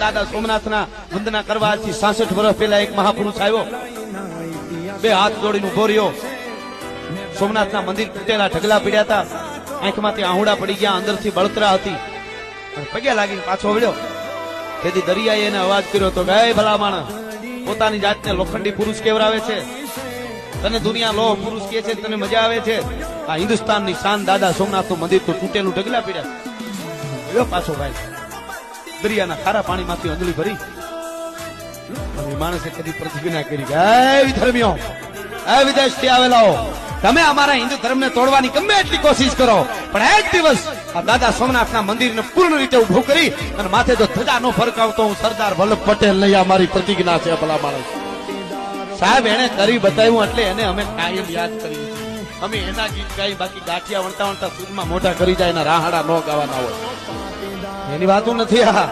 દાદા સોમનાથના વંદના કરવા આજથી 66 વર્ષ પહેલા એક મહાપુરુષ આવ્યો, બે હાથ જોડીને ઉભો રહ્યો. સોમનાથના મંદિર તૂટેલા ઢગલા પીડ્યા હતા, આંખમાંથી આહુડા પડી ગયા, અંદરથી બળતરા હતી, પગ્યા લાગીને પાછો વળ્યો. તેથી દરિયાએ એને અવાજ કર્યો તો કે એ ભલા માણસ, પોતાની જાતને લોખંડી પુરુષ કેવરાવે છે, તને દુનિયા લોહ પુરુષ કે છે, તને મજા આવે છે? આ હિન્દુસ્તાનની શાન દાદા સોમનાથનું મંદિર તો તૂટેલું ઢગલા પીડ્યા છે. પાછો ભાઈ દરિયાના ખારા પાણીમાંથી અંજલી ભરી માણસે કદી પ્રતિજ્ઞા કરી કે વિધર્મીઓ, વિદેશથી આવેલાઓ, તમે અમારા હિન્દુ ધર્મને તોડવાની ગમે એટલી કોશિશ કરો, પણ એક દિવસ આ દાદા સોમનાથના મંદિરને પૂર્ણ રીતે ઉભું કરી અને માથે જો ધજા નો ફરકાવતો હું સરદાર વલ્લભ પટેલ નહીં, આ મારી પ્રતિજ્ઞા છે. ભલા માણસ સાહેબ એને કરી બતાવ્યું એટલે એને અમે કાયમ યાદ કરી. અમે એના ગીત ગાઈ, બાકી ગાંઠિયા વણતા વણતા સુરમાં મોઢા કરી જાય, એના રાહાડા ન ગાવાના હોય, એની વાતો નથી. આ